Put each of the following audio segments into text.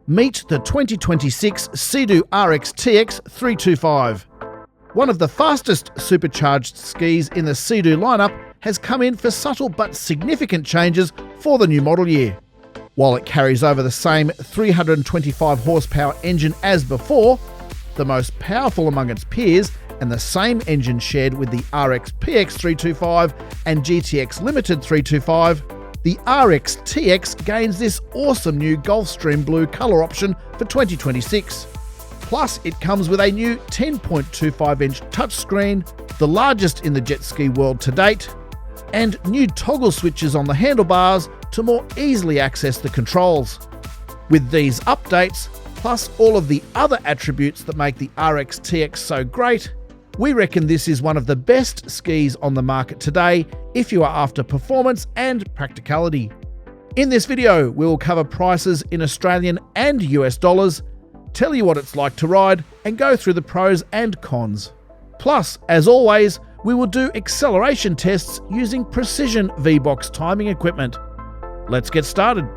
Meet the 2026 Sea Doo RXT X 325. One of the fastest supercharged skis in the Sea Doo lineup has come in for subtle but significant changes for the new model year. While it carries over the same 325 horsepower engine as before, the most powerful among its peers, and the same engine shared with the RXP-X 325 and GTX Limited 325, the RXT X gains this awesome new Gulfstream Blue colour option for 2026. Plus, it comes with a new 10.25-inch touchscreen, the largest in the jet ski world to date, and new toggle switches on the handlebars to more easily access the controls. With these updates, plus all of the other attributes that make the RXT X so great, we reckon this is one of the best skis on the market today if you are after performance and practicality. In this video, we will cover prices in Australian and US dollars, tell you what it's like to ride, and go through the pros and cons. Plus, as always, we will do acceleration tests using precision V-Box timing equipment. Let's get started.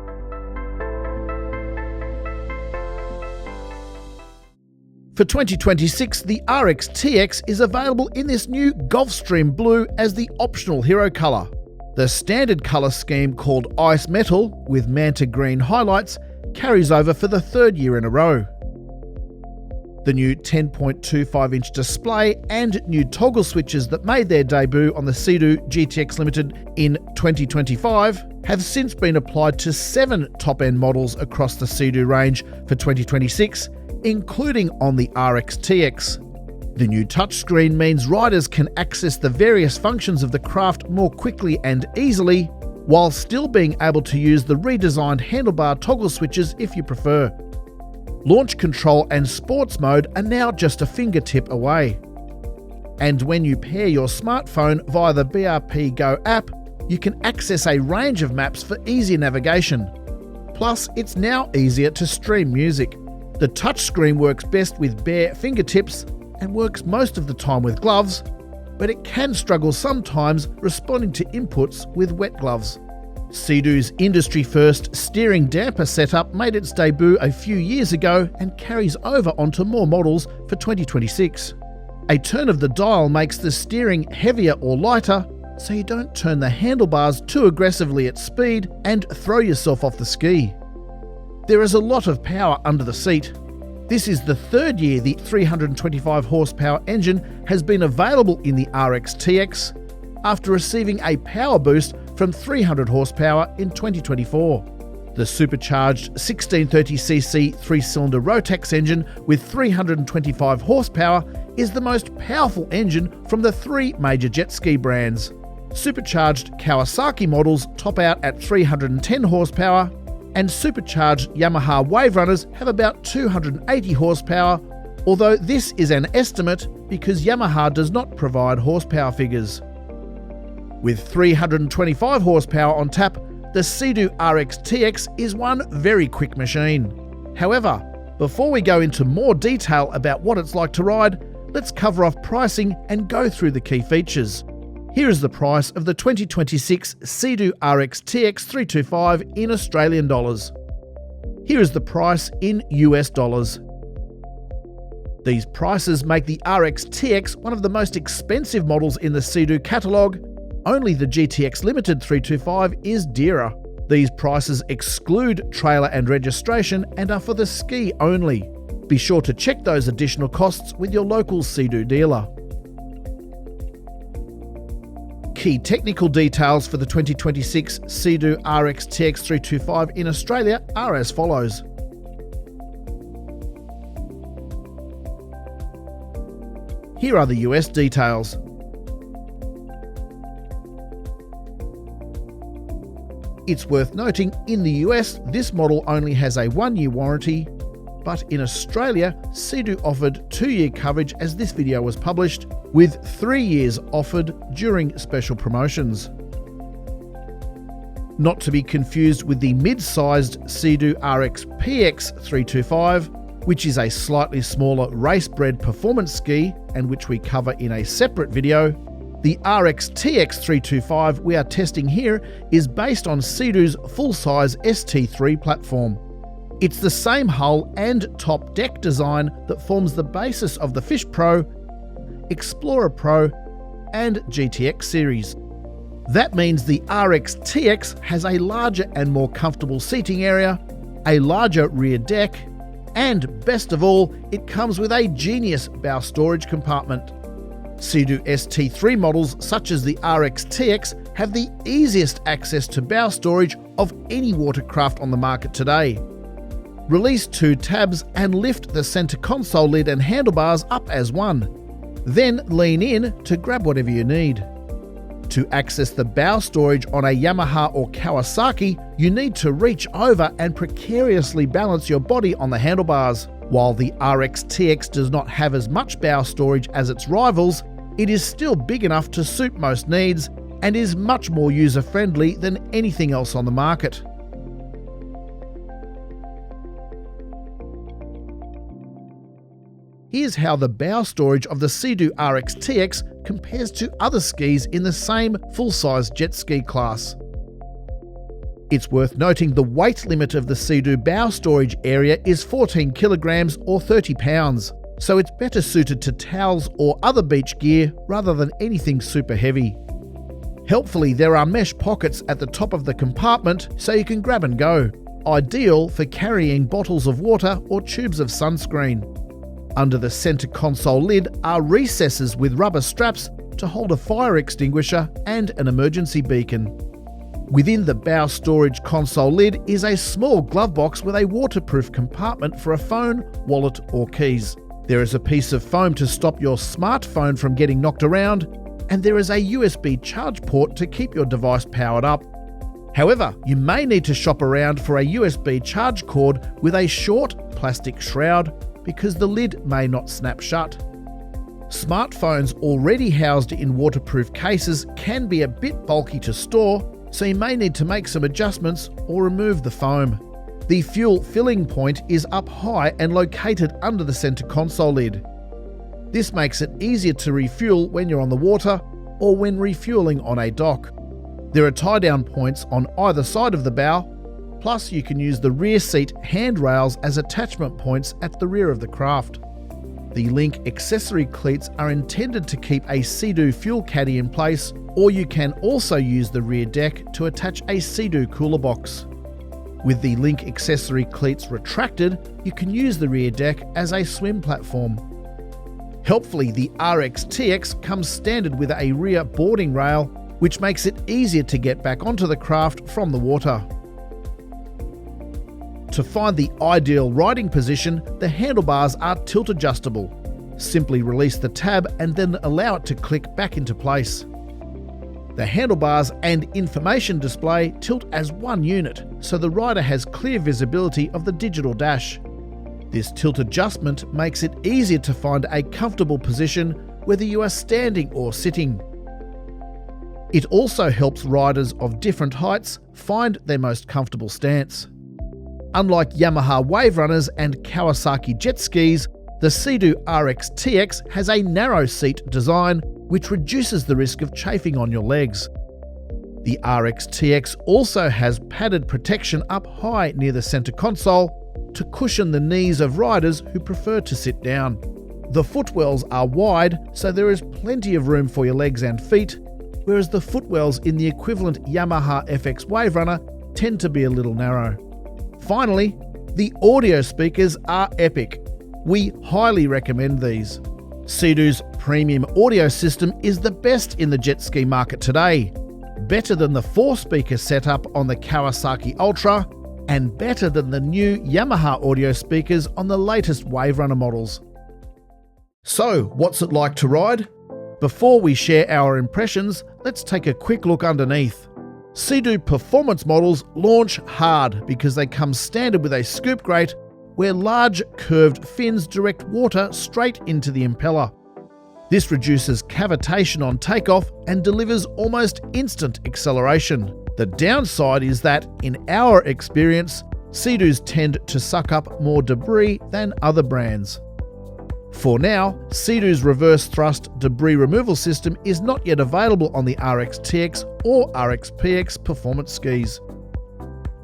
For 2026, the RXT X is available in this new Gulfstream Blue as the optional hero colour. The standard colour scheme called Ice Metal, with manta green highlights, carries over for the third year in a row. The new 10.25-inch display and new toggle switches that made their debut on the Sea Doo GTX Limited in 2025 have since been applied to 7 top-end models across the Sea Doo range for 2026, including on the RXT X. The new touchscreen means riders can access the various functions of the craft more quickly and easily, while still being able to use the redesigned handlebar toggle switches if you prefer. Launch control and sports mode are now just a fingertip away. And when you pair your smartphone via the BRP Go app, you can access a range of maps for easier navigation. Plus, it's now easier to stream music. The touchscreen works best with bare fingertips and works most of the time with gloves, but it can struggle sometimes responding to inputs with wet gloves. Sea Doo's industry-first steering damper setup made its debut a few years ago and carries over onto more models for 2026. A turn of the dial makes the steering heavier or lighter, so you don't turn the handlebars too aggressively at speed and throw yourself off the ski. There is a lot of power under the seat. This is the third year the 325 horsepower engine has been available in the RXT X, after receiving a power boost from 300 horsepower in 2024. The supercharged 1630cc 3-cylinder Rotax engine with 325 horsepower is the most powerful engine from the 3 major jet ski brands. Supercharged Kawasaki models top out at 310 horsepower, and supercharged Yamaha Wave Runners have about 280 horsepower, although this is an estimate because Yamaha does not provide horsepower figures. With 325 horsepower on tap, the Sea Doo RXT X is one very quick machine. However, before we go into more detail about what it's like to ride, let's cover off pricing and go through the key features. Here is the price of the 2026 Sea Doo RXT X 325 in Australian dollars. Here is the price in US dollars. These prices make the RXT X one of the most expensive models in the Sea Doo catalogue. Only the GTX Limited 325 is dearer. These prices exclude trailer and registration and are for the ski only. Be sure to check those additional costs with your local Sea Doo dealer. Key technical details for the 2026 Sea Doo RXT X 325 in Australia are as follows. Here are the US details. It's worth noting, in the US, this model only has a 1-year warranty, but in Australia, Sea Doo offered 2-year coverage as this video was published, with 3 years offered during special promotions. Not to be confused with the mid-sized Sea Doo RXP-X 325, which is a slightly smaller race-bred performance ski and which we cover in a separate video. The RXT X 325 we are testing here is based on Sea Doo's full-size ST3 platform. It's the same hull and top deck design that forms the basis of the Fish Pro, Explorer Pro, and GTX series. That means the RXT X has a larger and more comfortable seating area, a larger rear deck, and best of all, it comes with a genius bow storage compartment. Sea Doo ST3 models such as the RXT X have the easiest access to bow storage of any watercraft on the market today. Release 2 tabs and lift the centre console lid and handlebars up as one. Then lean in to grab whatever you need. To access the bow storage on a Yamaha or Kawasaki, you need to reach over and precariously balance your body on the handlebars. While the RXT X does not have as much bow storage as its rivals, it is still big enough to suit most needs and is much more user-friendly than anything else on the market. Here's how the bow storage of the Sea Doo RXT X compares to other skis in the same full-size jet ski class. It's worth noting the weight limit of the Sea Doo bow storage area is 14 kilograms or 30 pounds, so it's better suited to towels or other beach gear rather than anything super heavy. Helpfully, there are mesh pockets at the top of the compartment so you can grab and go, ideal for carrying bottles of water or tubes of sunscreen. Under the centre console lid are recesses with rubber straps to hold a fire extinguisher and an emergency beacon. Within the bow storage console lid is a small glove box with a waterproof compartment for a phone, wallet or keys. There is a piece of foam to stop your smartphone from getting knocked around, and there is a USB charge port to keep your device powered up. However, you may need to shop around for a USB charge cord with a short plastic shroud because the lid may not snap shut. Smartphones already housed in waterproof cases can be a bit bulky to store, so you may need to make some adjustments or remove the foam. The fuel filling point is up high and located under the centre console lid. This makes it easier to refuel when you're on the water or when refueling on a dock. There are tie-down points on either side of the bow, plus you can use the rear seat handrails as attachment points at the rear of the craft. The Link accessory cleats are intended to keep a Sea Doo fuel caddy in place, or you can also use the rear deck to attach a Sea Doo cooler box. With the Link accessory cleats retracted, you can use the rear deck as a swim platform. Helpfully, the RXT X comes standard with a rear boarding rail, which makes it easier to get back onto the craft from the water. To find the ideal riding position, the handlebars are tilt adjustable. Simply release the tab and then allow it to click back into place. The handlebars and information display tilt as one unit, so the rider has clear visibility of the digital dash. This tilt adjustment makes it easier to find a comfortable position whether you are standing or sitting. It also helps riders of different heights find their most comfortable stance. Unlike Yamaha Wave Runners and Kawasaki jet skis, the Sea Doo RXT X has a narrow seat design which reduces the risk of chafing on your legs. The RXT X also has padded protection up high near the centre console to cushion the knees of riders who prefer to sit down. The footwells are wide, so there is plenty of room for your legs and feet, whereas the footwells in the equivalent Yamaha FX Wave Runner tend to be a little narrow. Finally, the audio speakers are epic. We highly recommend these. Sea Doo's premium audio system is the best in the jet ski market today, better than the 4-speaker setup on the Kawasaki Ultra, and better than the new Yamaha audio speakers on the latest Wave Runner models. So, what's it like to ride? Before we share our impressions, let's take a quick look underneath. Sea Doo performance models launch hard because they come standard with a scoop grate where large curved fins direct water straight into the impeller. This reduces cavitation on takeoff and delivers almost instant acceleration. The downside is that, in our experience, Sea Doos tend to suck up more debris than other brands. For now, Sea Doo's reverse thrust debris removal system is not yet available on the RXT X or RXP-X performance skis.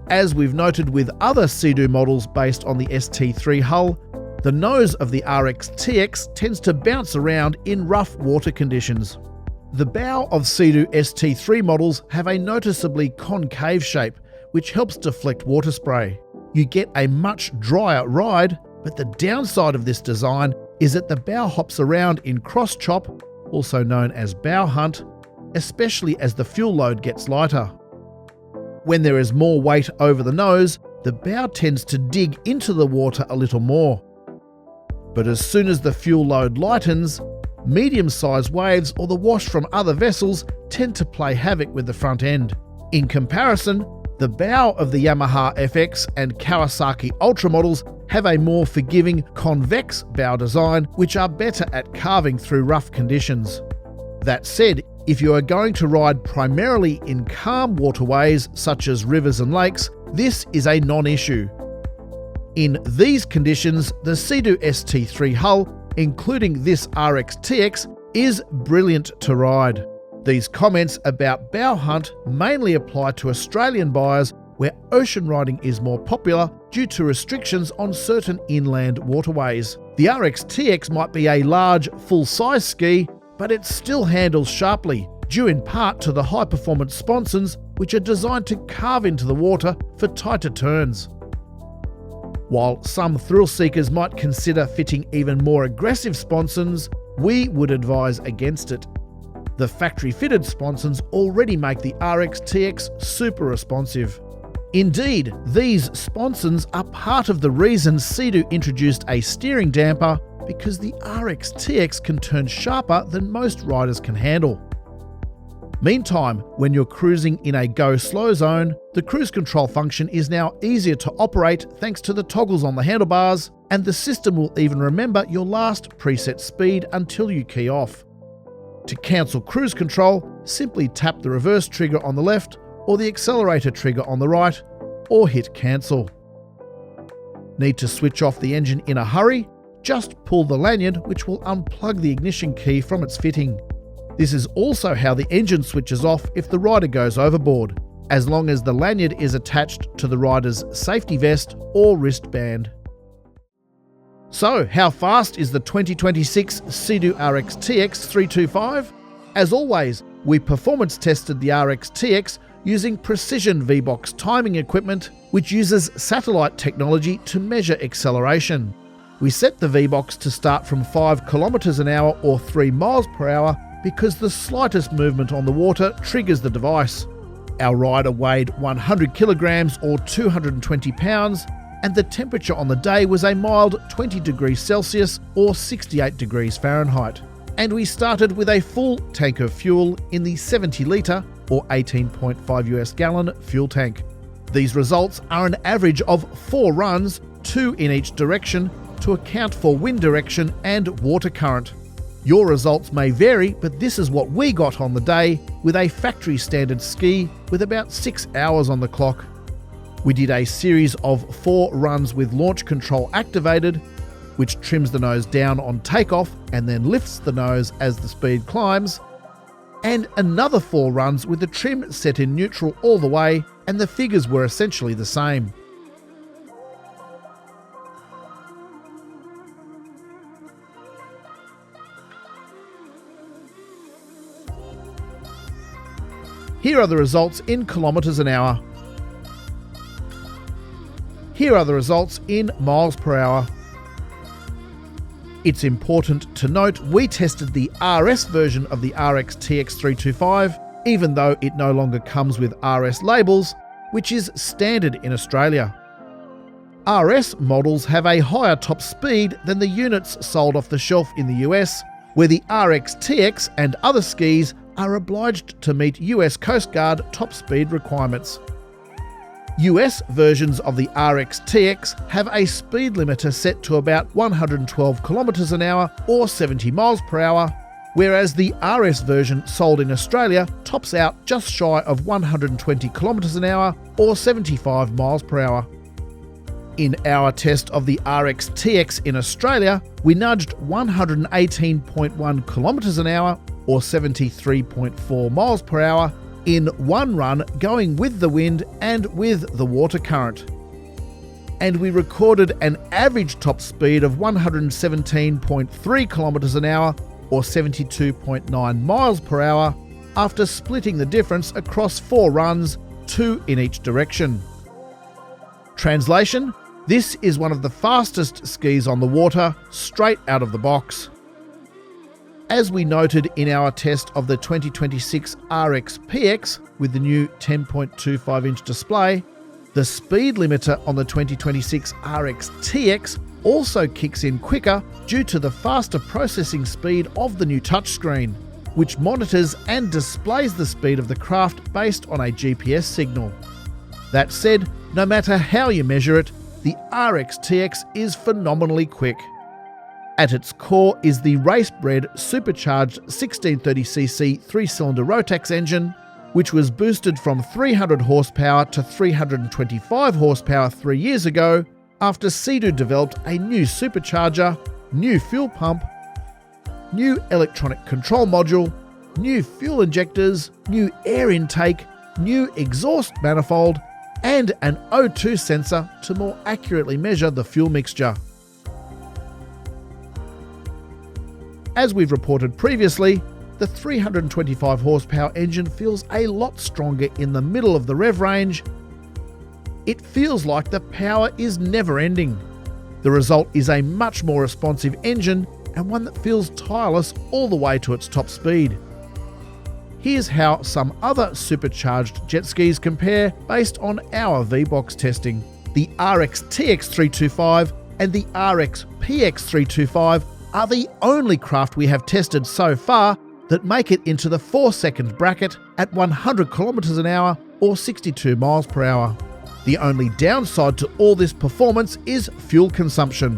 As we've noted with other Sea Doo models based on the ST3 hull, the nose of the RXT X tends to bounce around in rough water conditions. The bow of Sea Doo ST3 models have a noticeably concave shape, which helps deflect water spray. You get a much drier ride, but the downside of this design is that the bow hops around in cross-chop, also known as bow hunt, especially as the fuel load gets lighter. When there is more weight over the nose, the bow tends to dig into the water a little more. But as soon as the fuel load lightens, medium-sized waves or the wash from other vessels tend to play havoc with the front end. In comparison, the bow of the Yamaha FX and Kawasaki Ultra models have a more forgiving convex bow design, which are better at carving through rough conditions. That said, if you are going to ride primarily in calm waterways such as rivers and lakes, this is a non-issue. In these conditions, the Sea Doo ST3 hull, including this RXT X, is brilliant to ride. These comments about bow hunt mainly apply to Australian buyers where ocean riding is more popular due to restrictions on certain inland waterways. The RXT X might be a large, full-size ski, but it still handles sharply, due in part to the high-performance sponsons which are designed to carve into the water for tighter turns. While some thrill seekers might consider fitting even more aggressive sponsons, we would advise against it. The factory-fitted sponsons already make the RXT X super responsive. Indeed, these sponsons are part of the reason Sea Doo introduced a steering damper, because the RXT X can turn sharper than most riders can handle. Meantime, when you're cruising in a go-slow zone, the cruise control function is now easier to operate thanks to the toggles on the handlebars, and the system will even remember your last preset speed until you key off. To cancel cruise control, simply tap the reverse trigger on the left or the accelerator trigger on the right, or hit cancel. Need to switch off the engine in a hurry? Just pull the lanyard, which will unplug the ignition key from its fitting. This is also how the engine switches off if the rider goes overboard, as long as the lanyard is attached to the rider's safety vest or wristband. So, how fast is the 2026 Sea Doo RXT X 325? As always, we performance tested the RXT X using precision VBox timing equipment, which uses satellite technology to measure acceleration. We set the VBox to start from 5 km an hour or 3 miles per hour because the slightest movement on the water triggers the device. Our rider weighed 100 kilograms or 220 pounds, and the temperature on the day was a mild 20 degrees Celsius or 68 degrees Fahrenheit. And we started with a full tank of fuel in the 70 litre or 18.5 US gallon fuel tank. These results are an average of 4 runs, 2 in each direction, to account for wind direction and water current. Your results may vary, but this is what we got on the day with a factory standard ski with about 6 hours on the clock. We did a series of 4 runs with launch control activated, which trims the nose down on takeoff and then lifts the nose as the speed climbs, and another 4 runs with the trim set in neutral all the way, and the figures were essentially the same. Here are the results in kilometres an hour. Here are the results in miles per hour. It's important to note we tested the RS version of the RXT X 325, even though it no longer comes with RS labels, which is standard in Australia. RS models have a higher top speed than the units sold off the shelf in the US, where the RXT X and other skis are obliged to meet US Coast Guard top speed requirements. US versions of the RXT X have a speed limiter set to about 112 km an hour or 70 miles per hour, whereas the RS version sold in Australia tops out just shy of 120 km an hour or 75 miles per hour. In our test of the RXT X in Australia, we nudged 118.1 km an hour or 73.4 miles per hour in one run going with the wind and with the water current. And we recorded an average top speed of 117.3 kilometers an hour or 72.9 miles per hour after splitting the difference across 4 runs, 2 in each direction. Translation: this is one of the fastest skis on the water, straight out of the box. As we noted in our test of the 2026 RXP-X with the new 10.25-inch display, the speed limiter on the 2026 RXT X also kicks in quicker due to the faster processing speed of the new touchscreen, which monitors and displays the speed of the craft based on a GPS signal. That said, no matter how you measure it, the RXT X is phenomenally quick. At its core is the race-bred supercharged 1630cc 3-cylinder Rotax engine, which was boosted from 300 horsepower to 325 horsepower 3 years ago after Sea Doo developed a new supercharger, new fuel pump, new electronic control module, new fuel injectors, new air intake, new exhaust manifold, and an O2 sensor to more accurately measure the fuel mixture. As we've reported previously, the 325 horsepower engine feels a lot stronger in the middle of the rev range. It feels like the power is never ending. The result is a much more responsive engine and one that feels tireless all the way to its top speed. Here's how some other supercharged jet skis compare based on our V-Box testing. The RXT-X 325 and the RXP-X 325 are the only craft we have tested so far that make it into the 4-second bracket at 100 kilometers an hour or 62 miles per hour. The only downside to all this performance is fuel consumption.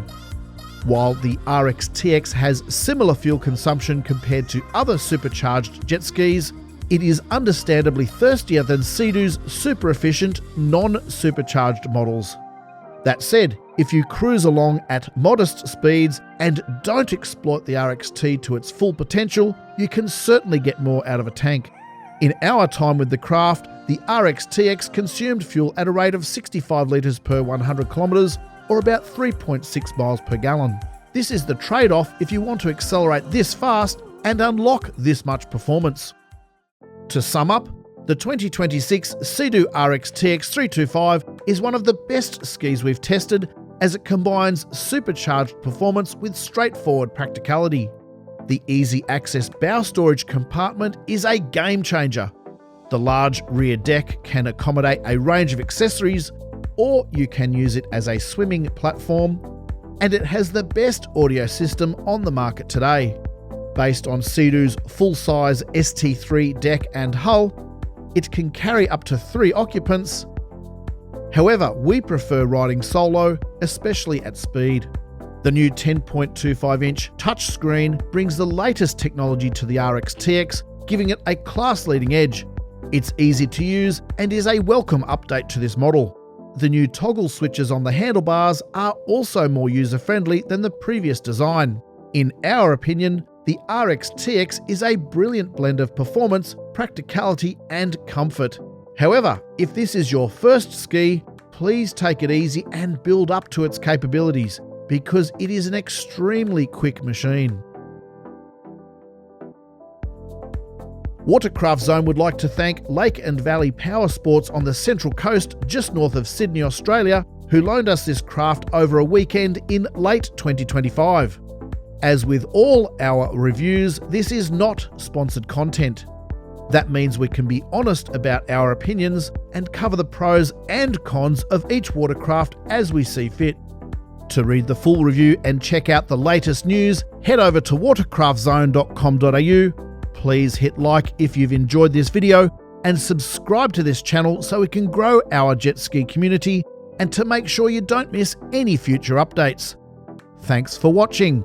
While the RXT-X has similar fuel consumption compared to other supercharged jet skis, it is understandably thirstier than Sea Doo's super efficient non-supercharged models. That said, if you cruise along at modest speeds and don't exploit the RXT to its full potential, you can certainly get more out of a tank. In our time with the craft, the RXT-X consumed fuel at a rate of 65 litres per 100 kilometres, or about 3.6 miles per gallon. This is the trade-off if you want to accelerate this fast and unlock this much performance. To sum up, the 2026 Sea Doo RXT X 325 is one of the best skis we've tested as it combines supercharged performance with straightforward practicality. The easy access bow storage compartment is a game changer. The large rear deck can accommodate a range of accessories, or you can use it as a swimming platform, and it has the best audio system on the market today. Based on Sea Doo's full-size ST3 deck and hull, it can carry up to 3 occupants. However, we prefer riding solo, especially at speed. The new 10.25-inch touchscreen brings the latest technology to the RXT-X, giving it a class-leading edge. It's easy to use and is a welcome update to this model. The new toggle switches on the handlebars are also more user-friendly than the previous design. In our opinion, the RXT-X is a brilliant blend of performance, practicality, and comfort. However, if this is your first ski, please take it easy and build up to its capabilities, because it is an extremely quick machine. Watercraft Zone would like to thank Lake and Valley Powersports on the Central Coast just north of Sydney, Australia, who loaned us this craft over a weekend in late 2025. As with all our reviews, this is not sponsored content. That means we can be honest about our opinions and cover the pros and cons of each watercraft as we see fit. To read the full review and check out the latest news, head over to watercraftzone.com.au. Please hit like if you've enjoyed this video and subscribe to this channel so we can grow our jet ski community and to make sure you don't miss any future updates. Thanks for watching.